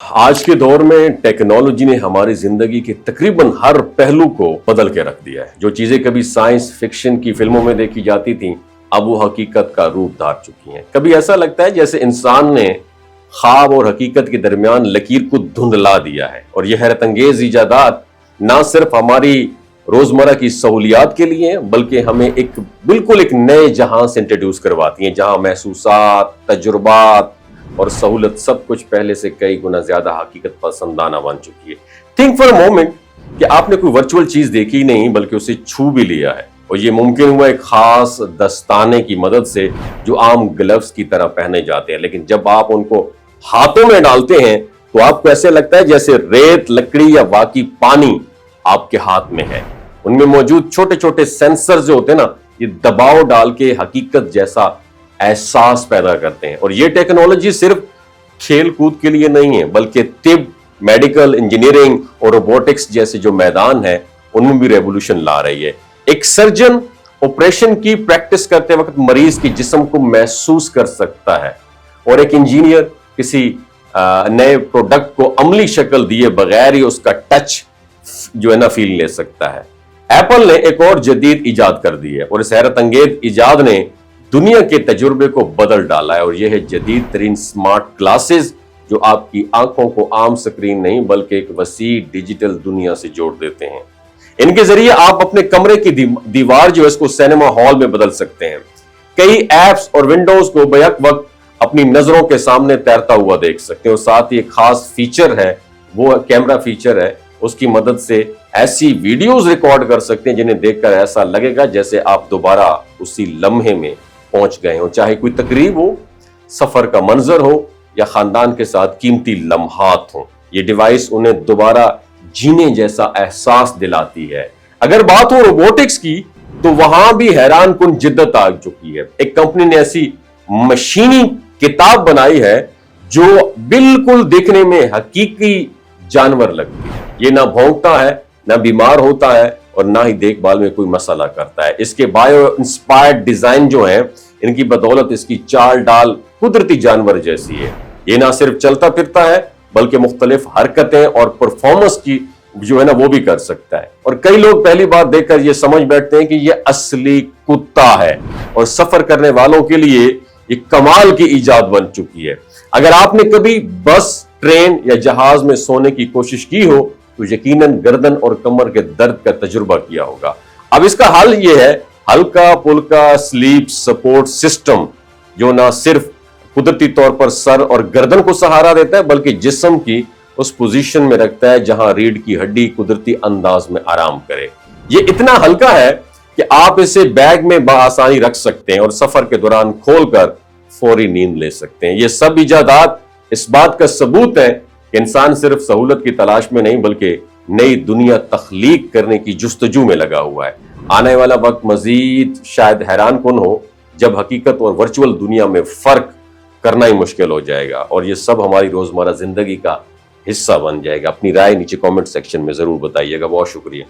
آج کے دور میں ٹیکنالوجی نے ہماری زندگی کے تقریباً ہر پہلو کو بدل کے رکھ دیا ہے۔ جو چیزیں کبھی سائنس فکشن کی فلموں میں دیکھی جاتی تھیں اب وہ حقیقت کا روپ دھار چکی ہیں۔ کبھی ایسا لگتا ہے جیسے انسان نے خواب اور حقیقت کے درمیان لکیر کو دھندلا دیا ہے، اور یہ حیرت انگیز ایجادات نہ صرف ہماری روزمرہ کی سہولیات کے لیے ہیں بلکہ ہمیں بالکل ایک نئے جہاں سے انٹروڈیوس کرواتی ہیں، جہاں محسوسات، تجربات اور سہولت سب کچھ پہلے سے کئی گنا زیادہ حقیقت پسندانہ بن چکی ہے۔ تھنک فار اے مومنٹ کہ آپ نے کوئی ورچوئل چیز دیکھی نہیں بلکہ اسے چھو بھی لیا ہے، اور یہ ممکن ہوا ایک خاص دستانے کی مدد سے جو عام گلوز کی طرح پہنے جاتے ہیں، لیکن جب آپ ان کو ہاتھوں میں ڈالتے ہیں تو آپ کو ایسے لگتا ہے جیسے ریت، لکڑی یا واقعی پانی آپ کے ہاتھ میں ہے۔ ان میں موجود چھوٹے چھوٹے سینسر جو ہوتے ہیں نا، یہ دباؤ ڈال کے حقیقت جیسا احساس پیدا کرتے ہیں۔ اور یہ ٹیکنالوجی صرف کھیل کود کے لیے نہیں ہے بلکہ طب، میڈیکل، انجینئرنگ اور روبوٹکس جیسے جو میدان ہیں ان میں بھی ریولوشن لا رہی ہے۔ ایک سرجن آپریشن کی پریکٹس کرتے وقت مریض کے جسم کو محسوس کر سکتا ہے، اور ایک انجینئر کسی نئے پروڈکٹ کو عملی شکل دیے بغیر ہی اس کا ٹچ جو ہے نا فیل لے سکتا ہے۔ ایپل نے ایک اور جدید ایجاد کر دی ہے، اور اس حیرت انگیز ایجاد نے دنیا کے تجربے کو بدل ڈالا ہے، اور یہ ہے جدید ترین سمارٹ گلاسز جو آپ کی آنکھوں کو عام سکرین نہیں بلکہ ایک وسیع ڈیجیٹل دنیا سے جوڑ دیتے ہیں۔ ان کے ذریعے آپ اپنے کمرے کی دیوار جو ہے اس کو سینما ہال میں بدل سکتے ہیں، کئی ایپس اور ونڈوز کو بیک وقت اپنی نظروں کے سامنے تیرتا ہوا دیکھ سکتے ہیں، اور ساتھ ہی ایک خاص فیچر ہے، وہ کیمرہ فیچر ہے، اس کی مدد سے ایسی ویڈیوز ریکارڈ کر سکتے ہیں جنہیں دیکھ کر ایسا لگے گا جیسے آپ دوبارہ اسی لمحے میں پہنچ گئے ہوں، چاہے کوئی تقریب ہو، سفر کا منظر ہو یا خاندان کے ساتھ قیمتی لمحات ہوں۔ یہ ڈیوائس انہیں دوبارہ جینے جیسا احساس دلاتی ہے۔ اگر بات ہو روبوٹکس کی تو وہاں بھی حیران کن جدت آ چکی ہے۔ ایک کمپنی نے ایسی مشینی کتاب بنائی ہے جو بالکل دیکھنے میں حقیقی جانور لگتی ہے۔ یہ نہ بھونکتا ہے، نہ بیمار ہوتا ہے، اور نہ ہی دیکھ بھال میں کوئی مسئلہ کرتا ہے۔ اس کے بایو انسپائرڈ ڈیزائن جو ہیں ان کی بدولت اس کی چال ڈال قدرتی جانور جیسی ہے۔ یہ نہ صرف چلتا پھرتا ہے بلکہ مختلف حرکتیں اور پرفارمنس کی جو ہے نا وہ بھی کر سکتا ہے، اور کئی لوگ پہلی بار دیکھ کر یہ سمجھ بیٹھتے ہیں کہ یہ اصلی کتا ہے، اور سفر کرنے والوں کے لیے یہ کمال کی ایجاد بن چکی ہے۔ اگر آپ نے کبھی بس، ٹرین یا جہاز میں سونے کی کوشش کی ہو تو یقیناً گردن اور کمر کے درد کا تجربہ کیا ہوگا۔ اب اس کا حل یہ ہے ہلکا پھلکا سلیپ سپورٹ سسٹم، جو نہ صرف قدرتی طور پر سر اور گردن کو سہارا دیتا ہے بلکہ جسم کی اس پوزیشن میں رکھتا ہے جہاں ریڑھ کی ہڈی قدرتی انداز میں آرام کرے۔ یہ اتنا ہلکا ہے کہ آپ اسے بیگ میں بآسانی رکھ سکتے ہیں اور سفر کے دوران کھول کر فوری نیند لے سکتے ہیں۔ یہ سب ایجادات اس بات کا ثبوت ہے کہ انسان صرف سہولت کی تلاش میں نہیں بلکہ نئی دنیا تخلیق کرنے کی جستجو میں لگا ہوا ہے۔ آنے والا وقت مزید شاید حیران کن ہو جب حقیقت اور ورچوئل دنیا میں فرق کرنا ہی مشکل ہو جائے گا، اور یہ سب ہماری روزمرہ زندگی کا حصہ بن جائے گا۔ اپنی رائے نیچے کامنٹ سیکشن میں ضرور بتائیے گا۔ بہت شکریہ۔